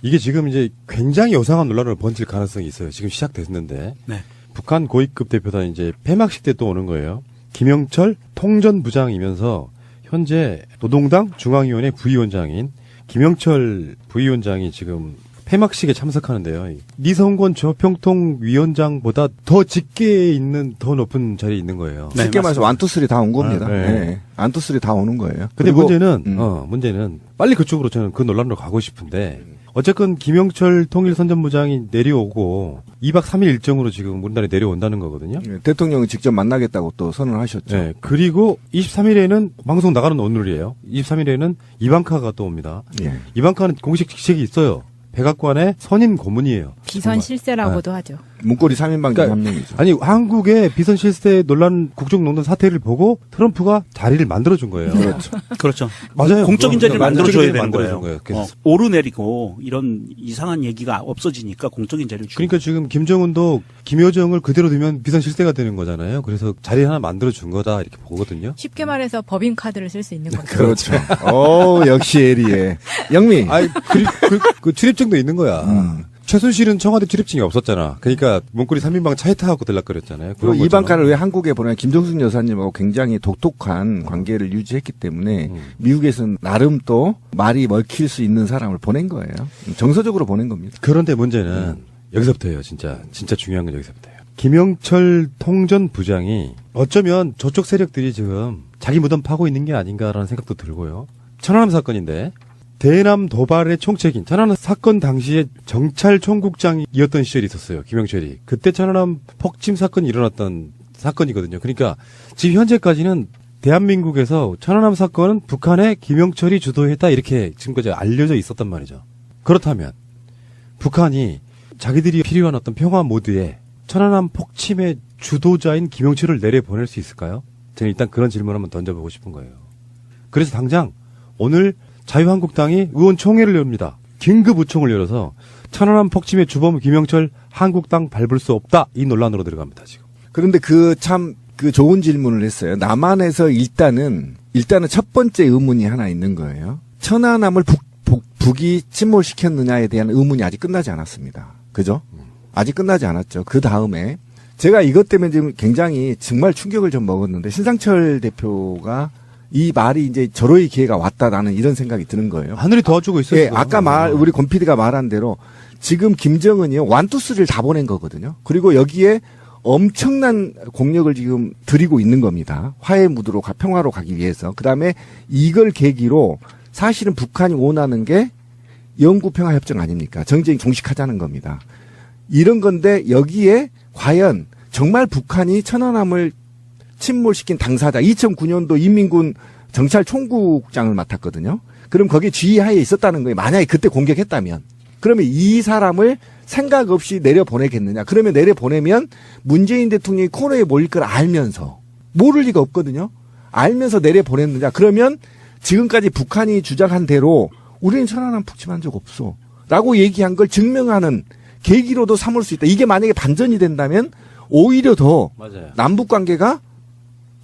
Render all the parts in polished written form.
이게 지금 이제 굉장히 요상한 논란으로 번질 가능성이 있어요. 지금 시작됐는데. 네. 북한 고위급 대표단 이제 폐막식 때 또 오는 거예요. 김영철 통전부장이면서 현재 노동당 중앙위원회 부위원장인 김영철 부위원장이 지금 폐막식에 참석하는데요. 니성권 조평통위원장보다 더 직계에 있는 더 높은 자리에 있는 거예요. 네, 쉽게 말해서 완투쓰리 다 온 겁니다. 네. 네. 완투쓰리 다 오는 거예요. 근데 문제는 빨리 그쪽으로 저는 그 논란으로 가고 싶은데 어쨌건 김영철 통일선전부장이 내려오고 2박 3일 일정으로 지금 우리나라에 내려온다는 거거든요. 네, 대통령이 직접 만나겠다고 또 선언하셨죠. 네. 그리고 23일에는 방송 나가는 오늘이에요. 23일에는 이방카가 또 옵니다. 예. 이방카는 공식 직책이 있어요. 백악관의 선임 고문이에요. 비선 실세라고도 하죠. 문고리 3인방 중 한 명이죠. 아니 한국의 비선 실세 논란 국정농단 사태를 보고 트럼프가 자리를 만들어준 거예요. 그렇죠. 그렇죠. 맞아요. 공적인 자리를 만들어줘야 되는 만들어준 거예요. 그래서 오르내리고 이런 이상한 얘기가 없어지니까 공적인 자리를 주는 그러니까 지금 김정은도 김여정을 그대로 두면 비선 실세가 되는 거잖아요. 그래서 자리 하나 만들어준 거다 이렇게 보거든요. 쉽게 말해서 법인 카드를 쓸 수 있는 거죠. 그렇죠. 오, 역시 에리에. 영미. 아이, 그 출입증도 있는 거야. 최순실은 청와대 출입증이 없었잖아. 그러니까 문고리 3인방 차에 타고 들락거렸잖아요. 그리고 이방카를 왜 한국에 보내냐. 김정숙 여사님하고 굉장히 독특한 관계를 유지했기 때문에 미국에서는 나름 또 말이 먹힐 수 있는 사람을 보낸 거예요. 정서적으로 보낸 겁니다. 그런데 문제는 여기서부터예요. 진짜 중요한 건 여기서부터예요. 김영철 통전부장이 어쩌면 저쪽 세력들이 지금 자기 무덤 파고 있는 게 아닌가라는 생각도 들고요. 천안함 사건인데 대남 도발의 총책인 천안함 사건 당시에 정찰총국장이었던 시절이 있었어요. 김영철이. 그때 천안함 폭침 사건이 일어났던 사건이거든요. 그러니까 지금 현재까지는 대한민국에서 천안함 사건은 북한의 김영철이 주도했다 이렇게 지금까지 알려져 있었단 말이죠. 그렇다면 북한이 자기들이 필요한 어떤 평화 모드에 천안함 폭침의 주도자인 김영철을 내려보낼 수 있을까요? 저는 일단 그런 질문 한번 던져보고 싶은 거예요. 그래서 당장 오늘 자유한국당이 의원총회를 엽니다. 긴급 의총을 열어서 천안함 폭침의 주범 김영철 한국당 밟을 수 없다 이 논란으로 들어갑니다. 지금. 그런데 그 좋은 질문을 했어요. 남한에서 일단은 첫 번째 의문이 하나 있는 거예요. 천안함을 북이 침몰시켰느냐에 대한 의문이 아직 끝나지 않았습니다. 그죠? 아직 끝나지 않았죠. 그 다음에 제가 이것 때문에 지금 굉장히 정말 충격을 좀 먹었는데 신상철 대표가 이 말이 이제 절호의 기회가 왔다 나는 이런 생각이 드는 거예요. 하늘이 도와주고 있어요. 예, 아까 우리 권 PD가 말한 대로 지금 김정은이 원투쓰리를 다 보낸 거거든요. 그리고 여기에 엄청난 공력을 지금 들이고 있는 겁니다. 화해 무드로 평화로 가기 위해서. 그다음에 이걸 계기로 사실은 북한이 원하는 게 영구평화협정 아닙니까? 정쟁이 종식하자는 겁니다. 이런 건데 여기에 과연 정말 북한이 천안함을 침몰시킨 당사자 2009년도 인민군 정찰총국장을 맡았거든요. 그럼 거기에 지휘하에 있었다는 거예요. 만약에 그때 공격했다면. 그러면 이 사람을 생각 없이 내려보내겠느냐. 그러면 내려보내면 문재인 대통령이 코너에 몰릴 걸 알면서 모를 리가 없거든요. 알면서 내려보냈느냐. 그러면 지금까지 북한이 주장한 대로 우리는 천안함 폭침한 적 없어. 라고 얘기한 걸 증명하는 계기로도 삼을 수 있다. 이게 만약에 반전이 된다면 오히려 더 맞아요. 남북 관계가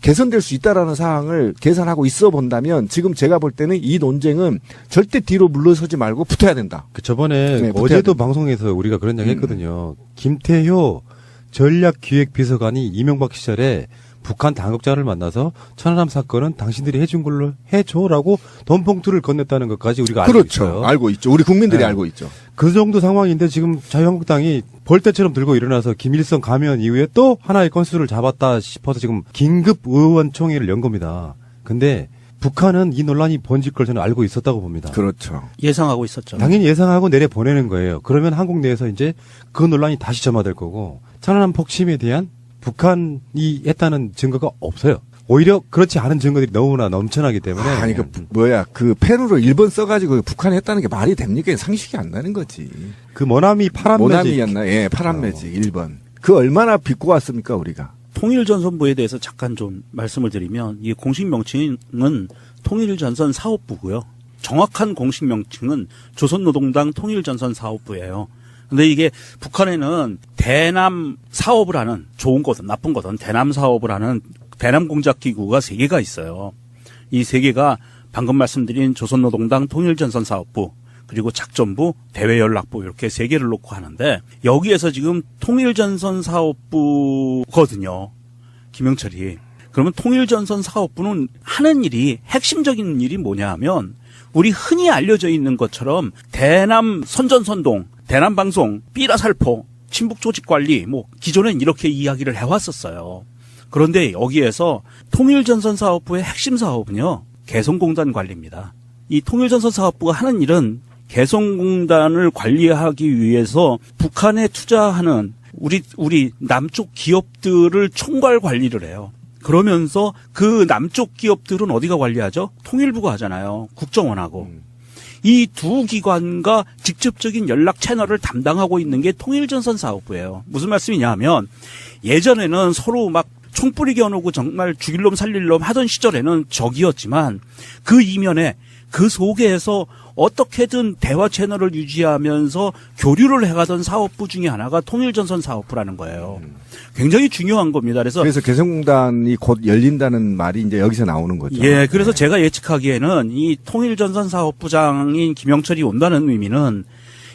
개선될 수 있다라는 사항을 계산하고 있어 본다면 지금 제가 볼 때는 이 논쟁은 절대 뒤로 물러서지 말고 붙어야 된다. 그 저번에 네, 어제도 방송에서 우리가 그런 이야기 했거든요. 김태효 전략기획비서관이 이명박 시절에 북한 당국자를 만나서 천안함 사건은 당신들이 해준 걸로 해줘라고 돈 봉투를 건넸다는 것까지 우리가 알고 그렇죠. 있어요. 알고 있죠. 우리 국민들이 네. 알고 있죠. 그 정도 상황인데 지금 자유한국당이 벌떼처럼 들고 일어나서 김일성 가면 이후에 또 하나의 건수를 잡았다 싶어서 지금 긴급 의원총회를 연 겁니다. 근데 북한은 이 논란이 번질 걸 저는 알고 있었다고 봅니다. 그렇죠. 예상하고 있었죠. 당연히 예상하고 내려보내는 거예요. 그러면 한국 내에서 이제 그 논란이 다시 점화될 거고 천안함 폭침에 대한 북한이 했다는 증거가 없어요. 오히려 그렇지 않은 증거들이 너무나 넘쳐나기 때문에. 아니, 그 펜으로 1번 써가지고 북한이 했다는 게 말이 됩니까? 상식이 안 나는 거지. 그 모나미 파란 매직. 모나미였나? 예, 파란 매직 1번. 그 얼마나 빚고 왔습니까, 우리가? 통일전선부에 대해서 잠깐 좀 말씀을 드리면 이 공식 명칭은 통일전선 사업부고요. 정확한 공식 명칭은 조선노동당 통일전선사업부예요. 근데 이게 북한에는 대남 사업을 하는 좋은 거든 나쁜 거든 대남 사업을 하는 대남 공작기구가 3개가 있어요. 이 3개가 방금 말씀드린 조선노동당 통일전선사업부, 그리고 작전부, 대외연락부 이렇게 3개를 놓고 하는데 여기에서 지금 통일전선 사업부거든요. 김영철이. 그러면 통일전선 사업부는 하는 일이 핵심적인 일이 뭐냐 하면 우리 흔히 알려져 있는 것처럼 대남 선전선동, 대남방송, 삐라살포, 친북조직관리 뭐 기존엔 이렇게 이야기를 해왔었어요. 그런데 여기에서 통일전선 사업부의 핵심 사업은요. 개성공단 관리입니다. 이 통일전선 사업부가 하는 일은 개성공단을 관리하기 위해서 북한에 투자하는 우리 남쪽 기업들을 총괄 관리를 해요. 그러면서 그 남쪽 기업들은 어디가 관리하죠? 통일부가 하잖아요. 국정원하고. 이 두 기관과 직접적인 연락 채널을 담당하고 있는 게 통일전선 사업부예요. 무슨 말씀이냐 하면 예전에는 서로 막 총뿌리 겨누고 정말 죽일 놈 살릴 놈 하던 시절에는 적이었지만 그 이면에 그 속에서 어떻게든 대화 채널을 유지하면서 교류를 해가던 사업부 중에 하나가 통일전선 사업부라는 거예요. 굉장히 중요한 겁니다. 그래서 개성공단이 곧 열린다는 말이 이제 여기서 나오는 거죠. 예, 그래서 제가 예측하기에는 이 통일전선 사업부장인 김영철이 온다는 의미는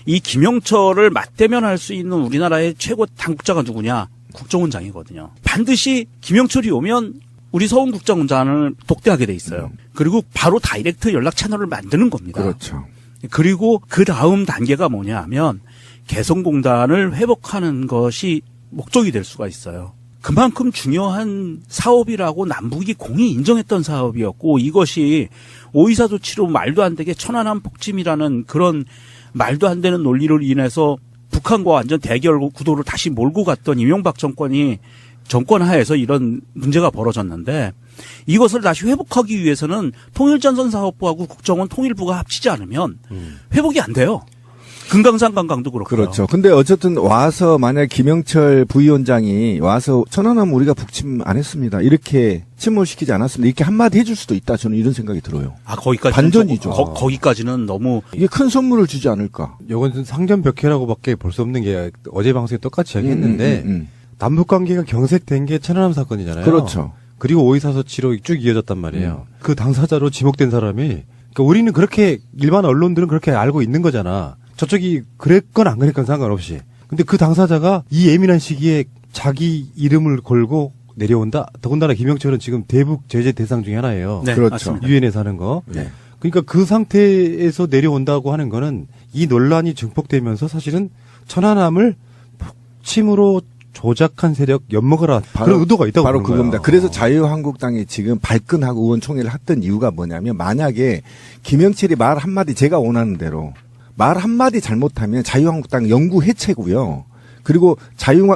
이 김영철을 맞대면할 수 있는 우리나라의 최고 당국자가 누구냐? 국정원장이거든요. 반드시 김영철이 오면 우리 서훈 국정원장을 독대하게 돼 있어요. 그리고 바로 다이렉트 연락 채널을 만드는 겁니다. 그렇죠. 그리고 그 다음 단계가 뭐냐 하면 개성공단을 회복하는 것이 목적이 될 수가 있어요. 그만큼 중요한 사업이라고 남북이 공히 인정했던 사업이었고 이것이 오이사 조치로 말도 안 되게 천안함 폭침이라는 그런 말도 안 되는 논리로 인해서 북한과 완전 대결 구도를 다시 몰고 갔던 이명박 정권이 정권 하에서 이런 문제가 벌어졌는데 이것을 다시 회복하기 위해서는 통일전선 사업부하고 국정원 통일부가 합치지 않으면 회복이 안 돼요. 금강산 관광도 그렇고요. 그렇죠. 근데 어쨌든 와서 만약 김영철 부위원장이 와서 천안함 우리가 북침 안 했습니다. 이렇게 침몰시키지 않았습니다. 이렇게 한마디 해줄 수도 있다. 저는 이런 생각이 들어요. 아, 거기까지 반전이죠. 거기까지는 너무 이게 큰 선물을 주지 않을까. 이건 상전벽해라고밖에 볼 수 없는 게 어제 방송에 똑같이 이야기했는데 남북 관계가 경색된 게 천안함 사건이잖아요. 그렇죠. 그리고 오이사서치로 쭉 이어졌단 말이에요. 그 당사자로 지목된 사람이 그러니까 우리는 그렇게 일반 언론들은 그렇게 알고 있는 거잖아. 저쪽이 그랬건 안 그랬건 상관없이. 근데 그 당사자가 이 예민한 시기에 자기 이름을 걸고 내려온다. 더군다나 김영철은 지금 대북 제재 대상 중에 하나예요. 네, 그렇죠. 맞습니다. 유엔에서 하는 거. 네. 그러니까 그 상태에서 내려온다고 하는 거는 이 논란이 증폭되면서 사실은 천안함을 폭침으로 조작한 세력 엿먹어라 그런 의도가 있다고 바로 보는 거예요. 그겁니다. 그래서 자유한국당이 지금 발끈하고 의원총회를 했던 이유가 뭐냐면 만약에 김영철이 말 한마디 제가 원하는 대로 말 한마디 잘못하면 자유한국당 영구 해체고요. 그리고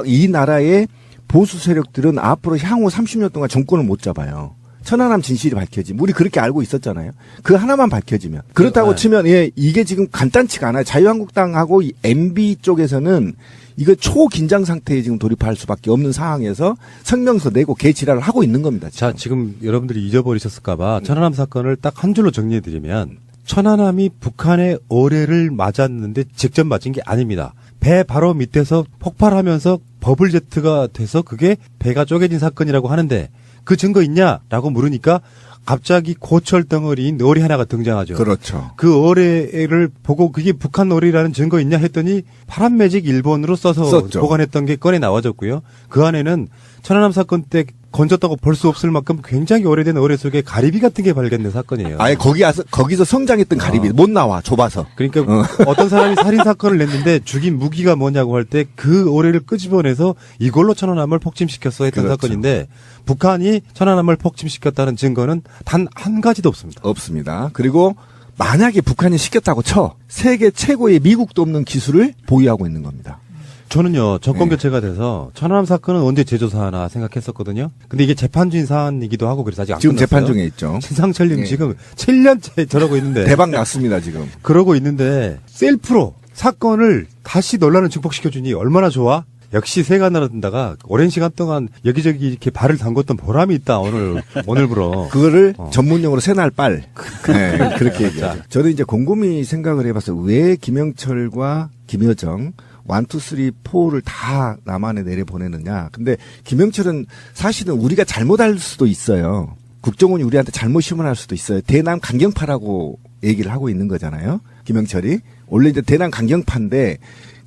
이 나라의 보수 세력들은 앞으로 향후 30년 동안 정권을 못 잡아요. 천안함 진실이 밝혀지면 우리 그렇게 알고 있었잖아요. 그 하나만 밝혀지면 그렇다고 네. 치면 이게 지금 간단치가 않아요. 자유한국당하고 이 MB 쪽에서는 이거 초긴장 상태에 지금 돌입할 수밖에 없는 상황에서 성명서 내고 개지랄을 하고 있는 겁니다. 지금. 자, 지금 여러분들이 잊어버리셨을까봐 천안함 사건을 딱 한 줄로 정리해드리면 천안함이 북한의 어뢰를 맞았는데 직접 맞은 게 아닙니다. 배 바로 밑에서 폭발하면서 버블제트가 돼서 그게 배가 쪼개진 사건이라고 하는데 그 증거 있냐라고 물으니까 갑자기 고철 덩어리인 어뢰 하나가 등장하죠. 그렇죠. 그 어뢰를 보고 그게 북한 어뢰라는 증거 있냐 했더니 파란 매직 일본으로 써서 썼죠. 보관했던 게 꺼내 나와졌고요. 그 안에는 천안함 사건 때 건졌다고 볼 수 없을 만큼 굉장히 오래된 어뢰 속에 가리비 같은 게 발견된 사건이에요. 아예 거기서 성장했던 가리비 못 나와 좁아서. 그러니까 어떤 사람이 살인 사건을 냈는데 죽인 무기가 뭐냐고 할 때 그 어뢰를 끄집어내서 이걸로 천안함을 폭침시켰어 했던 그렇죠. 사건인데 북한이 천안함을 폭침시켰다는 증거는 단 한 가지도 없습니다. 없습니다. 그리고 만약에 북한이 시켰다고 쳐 세계 최고의 미국도 없는 기술을 보유하고 있는 겁니다. 저는요 정권 교체가 돼서 천안함 사건은 언제 재조사하나 생각했었거든요. 근데 이게 재판 중인 사안이기도 하고 그래서 아직 안 지금 끝났어요. 재판 중에 있죠. 신상철님 네. 지금 7년째 저러고 있는데 대박 났습니다 지금. 그러고 있는데 셀프로 사건을 다시 논란을 증폭시켜주니 얼마나 좋아? 역시 새가 날아든다가 오랜 시간 동안 여기저기 이렇게 발을 담궜던 보람이 있다 오늘부로. 그거를 전문용어로 새날빨. 네, 그렇게 얘기하죠. 저는 이제 곰곰이 생각을 해봤어요. 왜 김영철과 김여정 1, 2, 3, 4를 다 남한에 내려보내느냐. 근데 김영철은 사실은 우리가 잘못할 수도 있어요. 국정원이 우리한테 잘못 심문할 수도 있어요. 대남 강경파라고 얘기를 하고 있는 거잖아요. 김영철이. 원래 이제 대남 강경파인데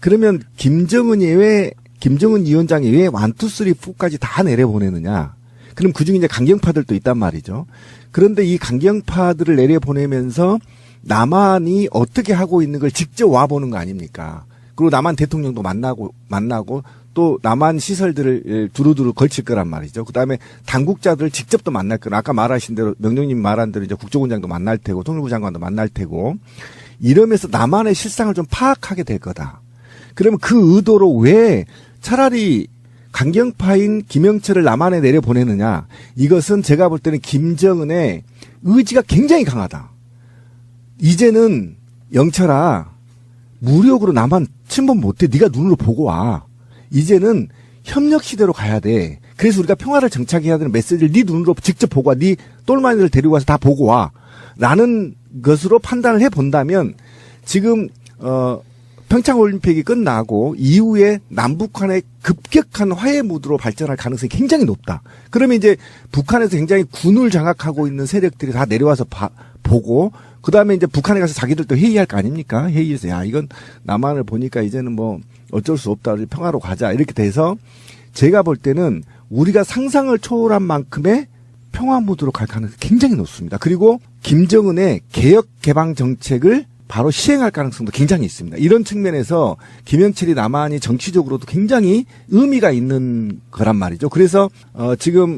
그러면 김정은 위원장이 왜 1, 2, 3, 4까지 다 내려보내느냐. 그럼 그중에 이제 강경파들도 있단 말이죠. 그런데 이 강경파들을 내려보내면서 남한이 어떻게 하고 있는 걸 직접 와보는 거 아닙니까? 그리고 남한 대통령도 만나고 또 남한 시설들을 두루두루 걸칠 거란 말이죠. 그다음에 당국자들을 직접 또 만날 거라. 아까 말하신 대로 명령님 말한 대로 이제 국정원장도 만날 테고 통일부 장관도 만날 테고 이러면서 남한의 실상을 좀 파악하게 될 거다. 그러면 그 의도로 왜 차라리 강경파인 김영철을 남한에 내려보내느냐. 이것은 제가 볼 때는 김정은의 의지가 굉장히 강하다. 이제는 영철아 무력으로 남한 침범 못해. 네가 눈으로 보고 와. 이제는 협력 시대로 가야 돼. 그래서 우리가 평화를 정착해야 되는 메시지를 네 눈으로 직접 보고 와. 네 똘마니를 데리고 와서 다 보고 와. 라는 것으로 판단을 해본다면 지금 평창올림픽이 끝나고 이후에 남북한의 급격한 화해 무드로 발전할 가능성이 굉장히 높다. 그러면 이제 북한에서 굉장히 군을 장악하고 있는 세력들이 다 내려와서 보고 그다음에 이제 북한에 가서 자기들도 회의할 거 아닙니까? 회의에서 야 이건 남한을 보니까 이제는 뭐 어쩔 수 없다. 우리 평화로 가자. 이렇게 돼서 제가 볼 때는 우리가 상상을 초월한 만큼의 평화 무드로 갈 가능성이 굉장히 높습니다. 그리고 김정은의 개혁 개방 정책을 바로 시행할 가능성도 굉장히 있습니다. 이런 측면에서 김영철이 남한이 정치적으로도 굉장히 의미가 있는 거란 말이죠. 그래서 지금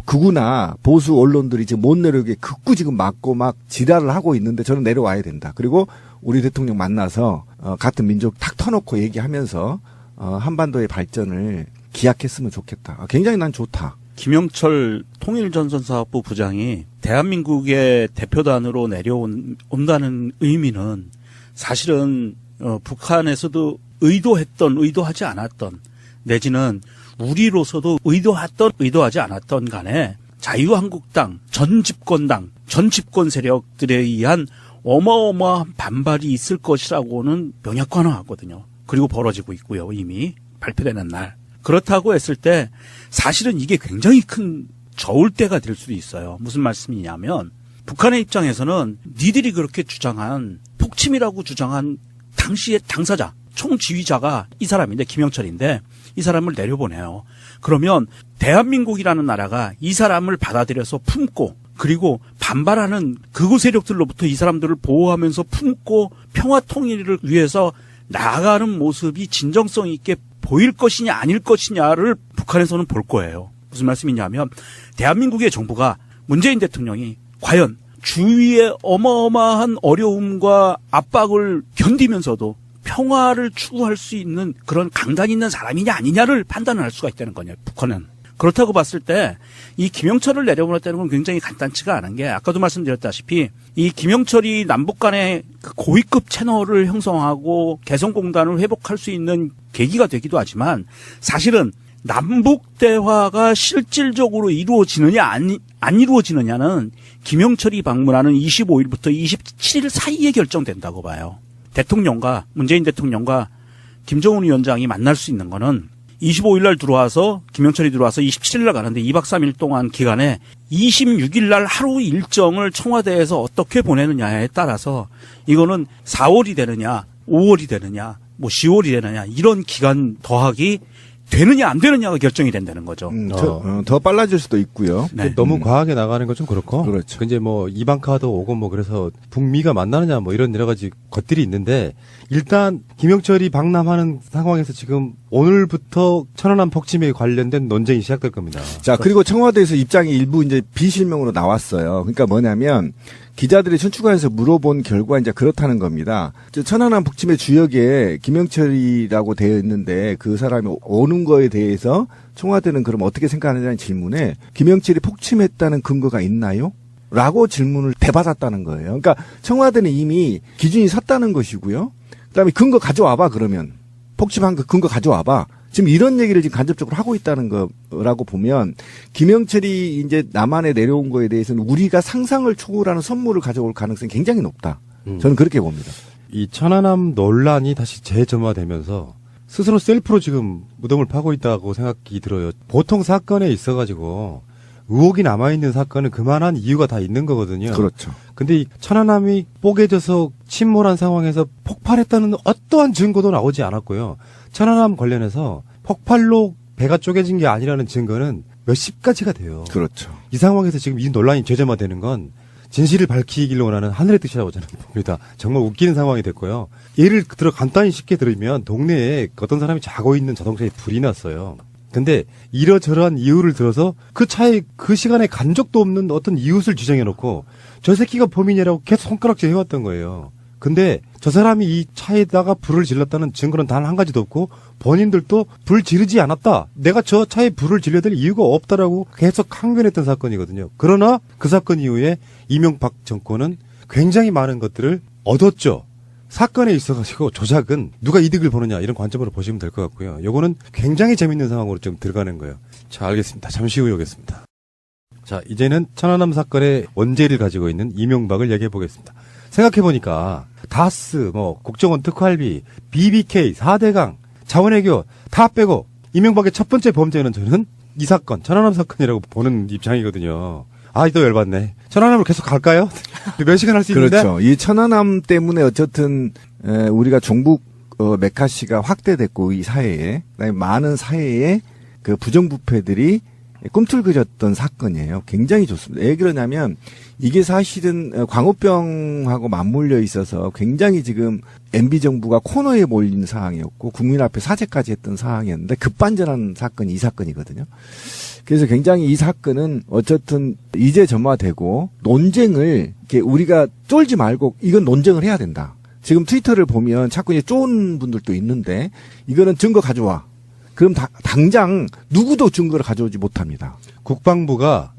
극우나 보수 언론들이 지금 못 내려오게 극구 지금 막고 막 지랄을 하고 있는데 저는 내려와야 된다. 그리고 우리 대통령 만나서 같은 민족 탁 터놓고 얘기하면서 한반도의 발전을 기약했으면 좋겠다. 굉장히 난 좋다. 김영철 통일전선사업부 부장이 대한민국의 대표단으로 내려온다는 의미는 사실은 북한에서도 의도하지 않았던 내지는 우리로서도 의도하지 않았던 간에 자유한국당 전 집권 세력들에 의한 어마어마한 반발이 있을 것이라고는 명약관화하거든요. 그리고 벌어지고 있고요. 이미 발표되는 날. 그렇다고 했을 때 사실은 이게 굉장히 큰 저울대가 될 수도 있어요. 무슨 말씀이냐면 북한의 입장에서는 니들이 그렇게 주장한 폭침이라고 주장한 당시의 당사자, 총지휘자가 이 사람인데 김영철인데 이 사람을 내려보내요. 그러면 대한민국이라는 나라가 이 사람을 받아들여서 품고 그리고 반발하는 극우 세력들로부터 이 사람들을 보호하면서 품고 평화 통일을 위해서 나아가는 모습이 진정성 있게 보일 것이냐 아닐 것이냐를 북한에서는 볼 거예요. 무슨 말씀이냐면 대한민국의 정부가 문재인 대통령이 과연 주위의 어마어마한 어려움과 압박을 견디면서도 평화를 추구할 수 있는 그런 강단 있는 사람이냐 아니냐를 판단을 할 수가 있다는 거냐, 북한은. 그렇다고 봤을 때 이 김영철을 내려보냈다는 건 굉장히 간단치가 않은 게 아까도 말씀드렸다시피 이 김영철이 남북 간의 그 고위급 채널을 형성하고 개성공단을 회복할 수 있는 계기가 되기도 하지만 사실은 남북 대화가 실질적으로 이루어지느냐 안 이루어지느냐는 김영철이 방문하는 25일부터 27일 사이에 결정된다고 봐요. 대통령과 문재인 대통령과 김정은 위원장이 만날 수 있는 거는 25일 날 들어와서 김영철이 들어와서 27일 날 가는데 2박 3일 동안 기간에 26일 날 하루 일정을 청와대에서 어떻게 보내느냐에 따라서 이거는 4월이 되느냐 5월이 되느냐 뭐 10월이 되느냐 이런 기간 더하기 되느냐 안 되느냐가 결정이 된다는 거죠. 더 빨라질 수도 있고요. 네. 너무 과하게 나가는 건 좀 그렇고. 그렇죠. 이제 뭐 이방카도 오고 뭐 그래서 북미가 만나느냐 뭐 이런 여러 가지 것들이 있는데 일단 김영철이 방남하는 상황에서 지금 오늘부터 천안함 폭침에 관련된 논쟁이 시작될 겁니다. 자, 그리고 청와대에서 입장이 일부 이제 비실명으로 나왔어요. 그러니까 뭐냐면 기자들이春추관에서 물어본 결과 이제 그렇다는 겁니다. 천안함 북침의 주역에 김영철이라고 되어 있는데 그 사람이 오는 거에 대해서 청와대는 그럼 어떻게 생각하느냐는 질문에 김영철이 폭침했다는 근거가 있나요? 라고 질문을 대받았다는 거예요. 그러니까 청와대는 이미 기준이 섰다는 것이고요. 그다음에 근거 가져와봐 그러면. 폭침한 그 근거 가져와봐. 지금 이런 얘기를 지금 간접적으로 하고 있다는 거라고 보면 김영철이 이제 남한에 내려온 거에 대해서는 우리가 상상을 초월하는 선물을 가져올 가능성이 굉장히 높다. 저는 그렇게 봅니다. 이 천안함 논란이 다시 재점화되면서 스스로 셀프로 지금 무덤을 파고 있다고 생각이 들어요. 보통 사건에 있어가지고 의혹이 남아있는 사건은 그만한 이유가 다 있는 거거든요. 그렇죠. 근데 이 천안함이 뽀개져서 침몰한 상황에서 폭발했다는 어떠한 증거도 나오지 않았고요. 천안함 관련해서 폭발로 배가 쪼개진 게 아니라는 증거는 몇십 가지가 돼요. 그렇죠. 이 상황에서 지금 이 논란이 죄점화되는 건 진실을 밝히기를 원하는 하늘의 뜻이라고 저는 봅니다. 정말 웃기는 상황이 됐고요. 예를 들어 간단히 쉽게 들으면 동네에 어떤 사람이 자고 있는 자동차에 불이 났어요. 근데 이러저러한 이유를 들어서 그 차에 그 시간에 간 적도 없는 어떤 이웃을 지정해놓고 저 새끼가 범인이라고 계속 손가락질 해왔던 거예요. 근데 저 사람이 이 차에다가 불을 질렀다는 증거는 단 한 가지도 없고 본인들도 불 지르지 않았다. 내가 저 차에 불을 질러야 될 이유가 없다라고 계속 항변했던 사건이거든요. 그러나 그 사건 이후에 이명박 정권은 굉장히 많은 것들을 얻었죠. 사건에 있어가지고 조작은 누가 이득을 보느냐 이런 관점으로 보시면 될 것 같고요. 요거는 굉장히 재밌는 상황으로 좀 들어가는 거예요. 자, 알겠습니다. 잠시 후에 오겠습니다. 자, 이제는 천안함 사건의 원죄를 가지고 있는 이명박을 얘기해 보겠습니다. 생각해보니까 다스, 국정원 특활비, BBK, 4대강, 자원외교 다 빼고 이명박의 첫 번째 범죄는 저는 이 사건, 천안함 사건이라고 보는 입장이거든요. 아, 또 열받네. 천안함을 계속 갈까요? 몇 시간 할 수 있는데? 그렇죠. 이 천안함 때문에 어쨌든 우리가 종북 메카시가 확대됐고 이 사회에 그다음에 많은 사회에 그 부정부패들이 꿈틀거렸던 사건이에요. 굉장히 좋습니다. 왜 그러냐면 이게 사실은 광우병하고 맞물려 있어서 굉장히 지금 MB 정부가 코너에 몰린 상황이었고 국민 앞에 사죄까지 했던 상황이었는데 급반전한 사건이 이 사건이거든요. 그래서 굉장히 이 사건은 어쨌든 이제 점화되고 논쟁을 이렇게 우리가 쫄지 말고 이건 논쟁을 해야 된다. 지금 트위터를 보면 자꾸 이제 쫀 분들도 있는데 이거는 증거 가져와. 그럼 당장 누구도 증거를 가져오지 못합니다. 국방부가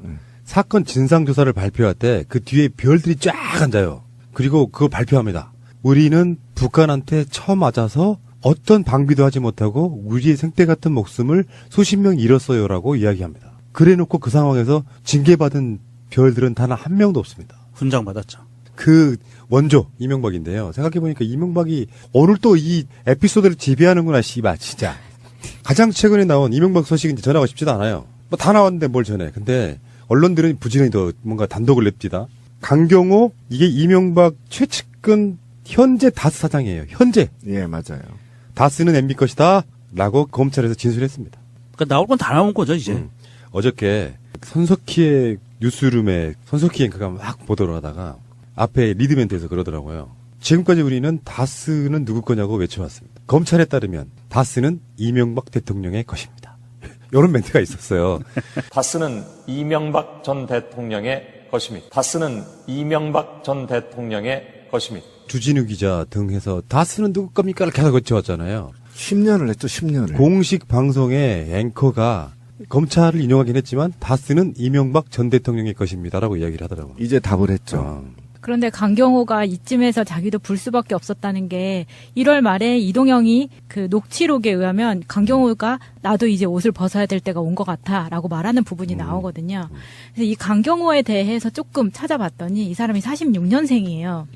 사건 진상조사를 발표할 때 그 뒤에 별들이 쫙 앉아요. 그리고 그거 발표합니다. 우리는 북한한테 쳐맞아서 어떤 방비도 하지 못하고 우리의 생태 같은 목숨을 수십 명 잃었어요라고 이야기합니다. 그래놓고 그 상황에서 징계받은 별들은 단 한 명도 없습니다. 훈장 받았죠. 그 원조 이명박인데요. 생각해보니까 이명박이 오늘 또 이 에피소드를 지배하는구나. 씨발 진짜. 가장 최근에 나온 이명박 소식은 이제 전하고 싶지도 않아요. 뭐 다 나왔는데 뭘 전해. 근데 언론들은 부지런히 더 뭔가 단독을 냅니다. 강경호 이게 이명박 최측근 현재 다스 사장이에요. 현재. 예, 맞아요. 다스는 MB 것이다 라고 검찰에서 진술했습니다. 그러니까 나올 건 다 나온 거죠 이제. 어저께 손석희의 뉴스룸에 손석희 앵커가 막 보도를 하다가 앞에 리드멘트에서 그러더라고요. 지금까지 우리는 다스는 누구 거냐고 외쳐왔습니다. 검찰에 따르면 다스는 이명박 대통령의 것입니다. 이런 멘트가 있었어요. 다스는 이명박 전 대통령의 것입니다. 다스는 이명박 전 대통령의 것입니다. 주진우 기자 등 해서 다스는 누구 겁니까를 계속 외쳐왔잖아요. 10년을 했죠, 10년을. 공식 방송의 앵커가 검찰을 인용하긴 했지만 다스는 이명박 전 대통령의 것입니다라고 이야기를 하더라고요. 이제 답을 했죠. 그런데 강경호가 이쯤에서 자기도 불 수밖에 없었다는 게 1월 말에 이동영이 그 녹취록에 의하면 강경호가 나도 이제 옷을 벗어야 될 때가 온 것 같아라고 말하는 부분이 나오거든요. 그래서 이 강경호에 대해서 조금 찾아봤더니 이 사람이 46년생이에요.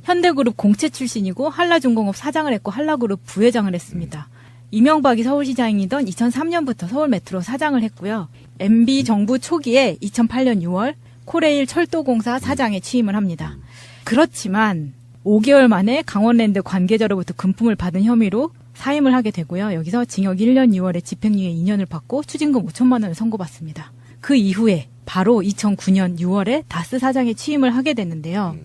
현대그룹 공채 출신이고 한라중공업 사장을 했고 한라그룹 부회장을 했습니다. 이명박이 서울시장이던 2003년부터 서울메트로 사장을 했고요. MB 정부 초기에 2008년 6월 코레일 철도공사 사장에 취임을 합니다. 그렇지만 5개월 만에 강원랜드 관계자로부터 금품을 받은 혐의로 사임을 하게 되고요. 여기서 징역 1년 6월에 집행유예 2년을 받고 추징금 5천만 원을 선고받습니다. 그 이후에 바로 2009년 6월에 다스 사장에 취임을 하게 됐는데요.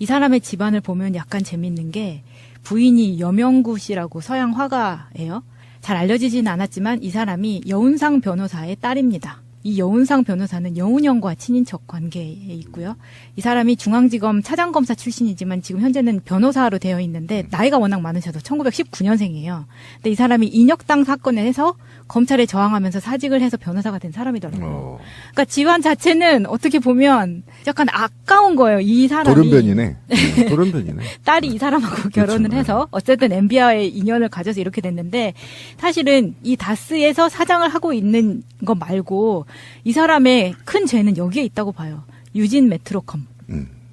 이 사람의 집안을 보면 약간 재밌는 게 부인이 여명구 씨라고 서양 화가예요. 잘 알려지지는 않았지만 이 사람이 여운상 변호사의 딸입니다. 이 여운상 변호사는 여운형과 친인척 관계에 있고요. 이 사람이 중앙지검 차장검사 출신이지만 지금 현재는 변호사로 되어 있는데 나이가 워낙 많으셔서 1919년생이에요. 근데 이 사람이 인혁당 사건에 해서 검찰에 저항하면서 사직을 해서 변호사가 된 사람이더라고요. 그러니까 집안 자체는 어떻게 보면 약간 아까운 거예요. 이 사람이. 돌연변이네. 돌연변이네. 딸이 이 사람하고 결혼을 해서 어쨌든 MB와의 인연을 가져서 이렇게 됐는데 사실은 이 다스에서 사장을 하고 있는 거 말고 이 사람의 큰 죄는 여기에 있다고 봐요. 유진 메트로컴.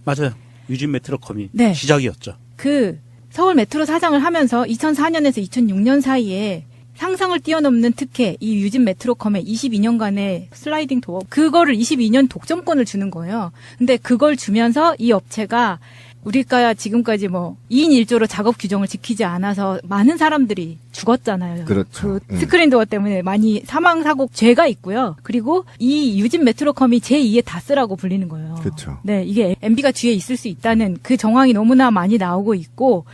맞아요. 유진 메트로컴이 네. 시작이었죠. 그 서울 메트로 사장을 하면서 2004년에서 2006년 사이에 상상을 뛰어넘는 특혜, 이 유진 메트로컴의 22년간의 슬라이딩 도어, 그거를 22년 독점권을 주는 거예요. 근데 그걸 주면서 이 업체가 우리가 지금까지 2인 1조로 작업 규정을 지키지 않아서 많은 사람들이 죽었잖아요. 그렇죠. 그 스크린 도어 때문에 많이 사망 사고 죄가 있고요. 그리고 이 유진 메트로컴이 제2의 다스라고 불리는 거예요. 그렇죠. 네, 이게 MB가 뒤에 있을 수 있다는 그 정황이 너무나 많이 나오고 있고,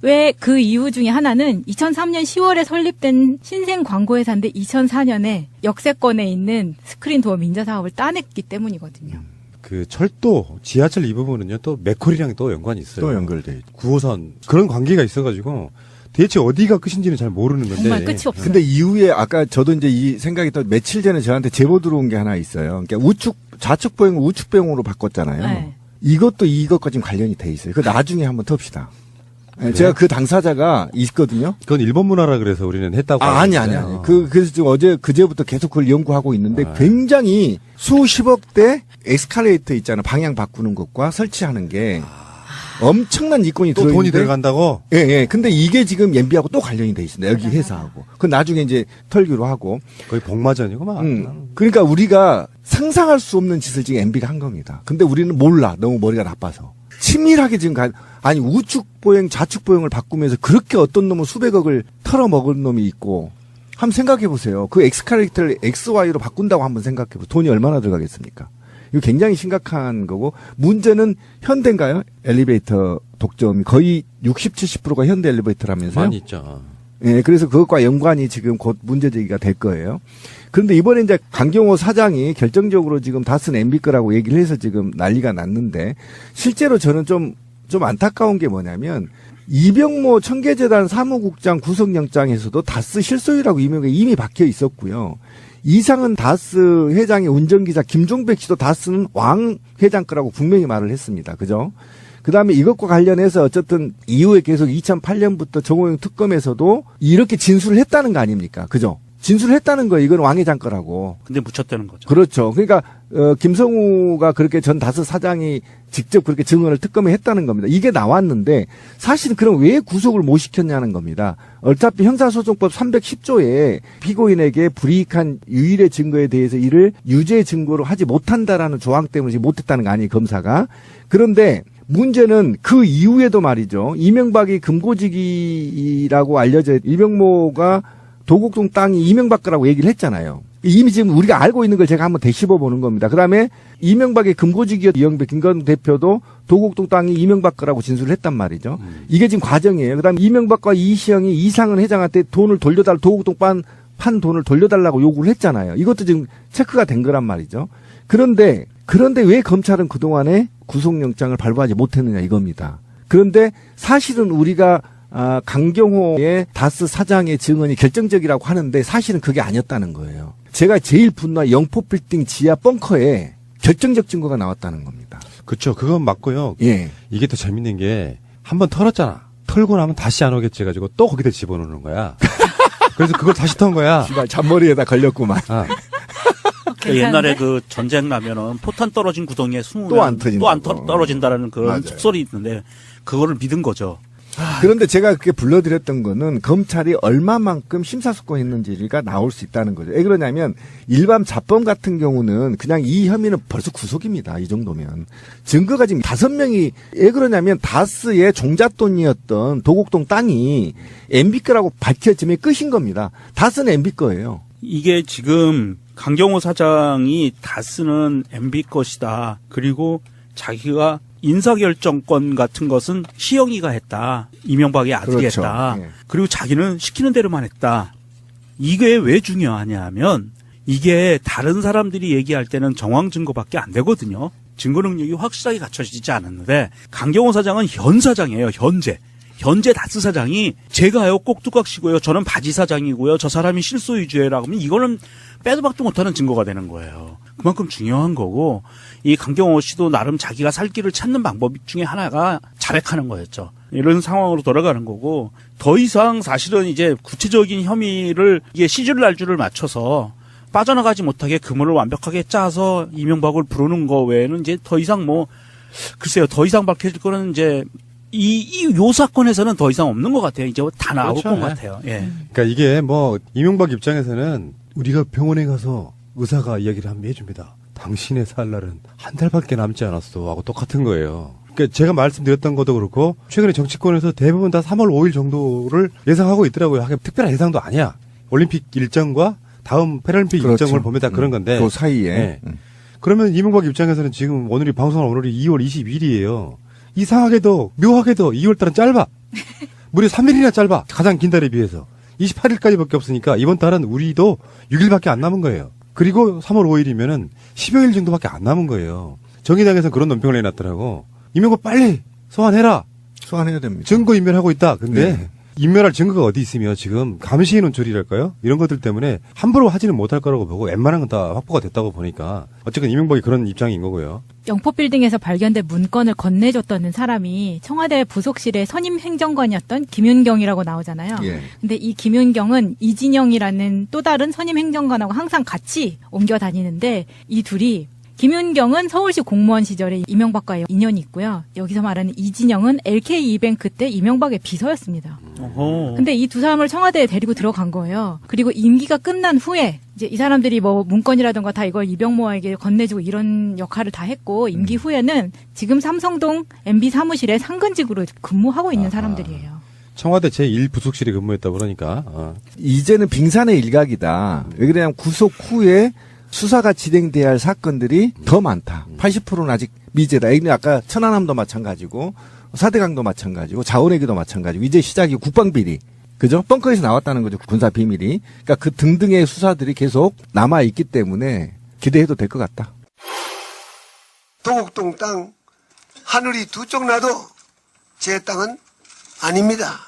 왜 그 이유 중에 하나는 2003년 10월에 설립된 신생 광고회사인데 2004년에 역세권에 있는 스크린 도어 민자 사업을 따냈기 때문이거든요. 그 철도, 지하철 이 부분은요, 또 맥콜이랑 또 연관이 있어요. 또 연결돼 있죠. 9호선. 그런 관계가 있어가지고, 대체 어디가 끝인지는 잘 모르는 건데. 정말 끝이 없어요. 근데 이후에 아까 저도 이제 이 생각이 또 며칠 전에 저한테 제보 들어온 게 하나 있어요. 그러니까 좌측 보행을 우측 보행으로 바꿨잖아요. 네. 이것도 이것과 지금 관련이 돼 있어요. 그 나중에 한번 텁시다. 그래요? 제가 그 당사자가 있거든요. 그건 일본 문화라 그래서 우리는 했다고. 아니. 하잖아요. 그래서 지금 그제부터 계속 그걸 연구하고 있는데 굉장히 수십억대 에스컬레이터 있잖아요. 방향 바꾸는 것과 설치하는 게 엄청난 이권이 또 들어있는데. 돈이 들어간다고? 예. 근데 이게 지금 MB하고 또 관련이 돼 있습니다. 여기 회사하고. 그 나중에 이제 털기로 하고. 거의 복마전이구만. 그러니까 우리가 상상할 수 없는 짓을 지금 MB가 한 겁니다. 근데 우리는 몰라. 너무 머리가 나빠서. 치밀하게 지금 아니 우측 보행 좌측 보행을 바꾸면서 그렇게 어떤 놈은 수백억을 털어먹은 놈이 있고 한번 생각해 보세요. 그 엑스컬레이터를 XY로 바꾼다고 한번 생각해 보세요. 돈이 얼마나 들어가겠습니까? 이거 굉장히 심각한 거고 문제는 현대인가요? 엘리베이터 독점이 거의 60, 70%가 현대 엘리베이터라면서요? 많이 있죠. 예, 그래서 그것과 연관이 지금 곧 문제 제기가 될 거예요. 그런데 이번에 이제 강경호 사장이 결정적으로 지금 다스는 MB 거라고 얘기를 해서 지금 난리가 났는데 실제로 저는 좀 안타까운 게 뭐냐면 이병모 청계재단 사무국장 구속영장에서도 다스 실소유라고 이미 박혀 있었고요. 이상은 다스 회장의 운전기사 김종백 씨도 다스는 왕 회장 거라고 분명히 말을 했습니다. 그죠? 그 다음에 이것과 관련해서 어쨌든 이후에 계속 2008년부터 정호영 특검에서도 이렇게 진술을 했다는 거 아닙니까? 그죠? 진술을 했다는 거예요. 이건 왕 회장 거라고. 근데 묻혔다는 거죠. 그렇죠. 그러니까 김성우가 그렇게 전 다스 사장이 직접 그렇게 증언을 특검에 했다는 겁니다. 이게 나왔는데 사실은 그럼 왜 구속을 못 시켰냐는 겁니다. 어차피 형사소송법 310조에 피고인에게 불이익한 유일의 증거에 대해서 이를 유죄 증거로 하지 못한다라는 조항 때문에 못했다는 거 아니에요, 검사가. 그런데 문제는 그 이후에도 말이죠. 이명박이 금고지기라고 알려져 이병모가 도곡동 땅이 이명박 거라고 얘기를 했잖아요. 이미 지금 우리가 알고 있는 걸 제가 한번 되씹어 보는 겁니다. 그다음에 이명박의 금고지기였던 이영배 김건 대표도 도곡동 땅이 이명박 거라고 진술을 했단 말이죠. 이게 지금 과정이에요. 그다음에 이명박과 이시영이 이상은 회장한테 돈을 도곡동 판 돈을 돌려달라고 요구를 했잖아요. 이것도 지금 체크가 된 거란 말이죠. 그런데 왜 검찰은 그동안에 구속영장을 발부하지 못했느냐 이겁니다. 그런데 사실은 우리가 강경호의 다스 사장의 증언이 결정적이라고 하는데 사실은 그게 아니었다는 거예요. 제가 제일 분노한 영포빌딩 지하 벙커에 결정적 증거가 나왔다는 겁니다. 그렇죠. 그건 맞고요. 예. 이게 더 재밌는 게 한 번 털었잖아. 털고 나면 다시 안 오겠지 해가지고 또 거기다 집어넣는 거야. 그래서 그걸 다시 턴 거야. 씨발 잔머리에다 걸렸구만. 아, 옛날에 그 전쟁 나면은 포탄 떨어진 구덩이에 숨으면 또안 터진다고. 또 안 떨어진다라는 그런 맞아요. 속설이 있는데 그거를 믿은 거죠. 그런데 제가 그렇게 불러드렸던 거는 검찰이 얼마만큼 심사숙고했는지가 나올 수 있다는 거죠. 왜 그러냐면 일반 자범 같은 경우는 그냥 이 혐의는 벌써 구속입니다. 이 정도면. 증거가 지금 5명이 왜 그러냐면 다스의 종잣돈이었던 도곡동 땅이 MB 거라고 밝혀지면 끝인 겁니다. 다스는 MB 거예요. 이게 지금 강경호 사장이 다스는 MB 것이다. 그리고 자기가 인사결정권 같은 것은 시영이가 했다. 이명박의 아들이 그렇죠. 했다. 예. 그리고 자기는 시키는 대로만 했다. 이게 왜 중요하냐면 이게 다른 사람들이 얘기할 때는 정황 증거밖에 안 되거든요. 증거 능력이 확실하게 갖춰지지 않았는데 강경호 사장은 현 사장이에요. 현재 다스 사장이 제가요 꼭두각시고요. 저는 바지 사장이고요. 저 사람이 실소유주예라고 하면 이거는 빼도 박도 못하는 증거가 되는 거예요. 그만큼 중요한 거고 이 강경호 씨도 나름 자기가 살 길을 찾는 방법 중에 하나가 자백하는 거였죠. 이런 상황으로 돌아가는 거고 더 이상 사실은 이제 구체적인 혐의를 이게 시줄 날줄을 맞춰서 빠져나가지 못하게 그물을 완벽하게 짜서 이명박을 부르는 거 외에는 이제 더 이상 글쎄요. 더 이상 밝혀질 거는 이제 요 사건에서는 더 이상 없는 것 같아요. 이제 다 나올 그렇죠. 것 같아요. 예. 그러니까 이게 뭐 이명박 입장에서는 우리가 병원에 가서 의사가 이야기를 한번 해줍니다. 당신의 살 날은 한 달밖에 남지 않았어 하고 똑같은 거예요. 그러니까 제가 말씀드렸던 것도 그렇고 최근에 정치권에서 대부분 다 3월 5일 정도를 예상하고 있더라고요. 하긴 특별한 예상도 아니야. 올림픽 일정과 다음 패럴림픽 그렇죠. 일정을 보면 다 그런 건데. 그 사이에. 네. 그러면 이명박 입장에서는 지금 오늘이 방송한 오늘이 2월 22일이에요. 이상하게도 묘하게도 2월 달은 짧아. 무려 3일이나 짧아. 가장 긴 달에 비해서. 28일까지밖에 없으니까 이번 달은 우리도 6일밖에 안 남은 거예요. 그리고 3월 5일이면은 10여일 정도밖에 안 남은 거예요. 정의당에서는 그런 논평을 내놨더라고. 이명박 빨리 소환해라. 소환해야 됩니다. 증거 인멸하고 있다. 근데 네. 인멸할 증거가 어디 있으며 지금 감시해 놓은 처리랄까요? 이런 것들 때문에 함부로 하지는 못할 거라고 보고 웬만한 건 다 확보가 됐다고 보니까 어쨌든 이명박이 그런 입장인 거고요. 영포빌딩에서 발견된 문건을 건네줬던 사람이 청와대 부속실의 선임 행정관이었던 김윤경이라고 나오잖아요. 예. 근데 이 김윤경은 이진영이라는 또 다른 선임 행정관하고 항상 같이 옮겨 다니는데 이 둘이 김윤경은 서울시 공무원 시절에 이명박과 인연이 있고요. 여기서 말하는 이진영은 LK이뱅크 때 이명박의 비서였습니다. 어허. 근데 이 두 사람을 청와대에 데리고 들어간 거예요. 그리고 임기가 끝난 후에 이제 이 사람들이 뭐 문건이라든가 다 이걸 이병모에게 건네주고 이런 역할을 다 했고 임기 후에는 지금 삼성동 MB 사무실에 상근직으로 근무하고 있는 사람들이에요. 청와대 제1부속실에 근무했다 그러니까. 이제는 빙산의 일각이다. 왜 그러냐면 구속 후에 수사가 진행돼야 할 사건들이 더 많다. 80%는 아직 미제다. 아까 천안함도 마찬가지고 사대강도 마찬가지고 자원외교도 마찬가지고 이제 시작이 국방비리. 그죠? 벙커에서 나왔다는 거죠. 군사 비밀이. 그러니까 그 등등의 수사들이 계속 남아 있기 때문에 기대해도 될 것 같다. 도곡동 땅 하늘이 두 쪽 나도 제 땅은 아닙니다.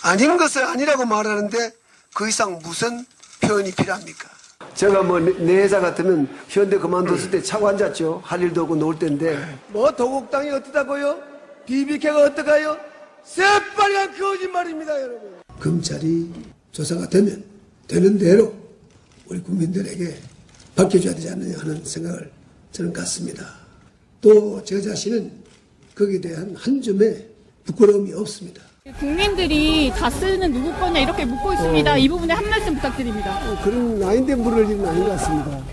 아닌 것을 아니라고 말하는데 그 이상 무슨 표현이 필요합니까? 제가 내 회사 같으면 현대 그만뒀을 때 차고 앉았죠. 할 일도 없고 놀 때인데 뭐 도곡 땅이 어떠다고요? BBK가 어떠가요? 새빨간 거짓말입니다, 여러분. 검찰이 조사가 되는 대로 우리 국민들에게 밝혀줘야 되지 않느냐 하는 생각을 저는 갖습니다. 또 저 자신은 거기에 대한 한 점의 부끄러움이 없습니다. 국민들이 다 쓰는 누구 거냐 이렇게 묻고 있습니다. 이 부분에 한 말씀 부탁드립니다. 그런 아닌데 물을 일은 아닌 것 같습니다.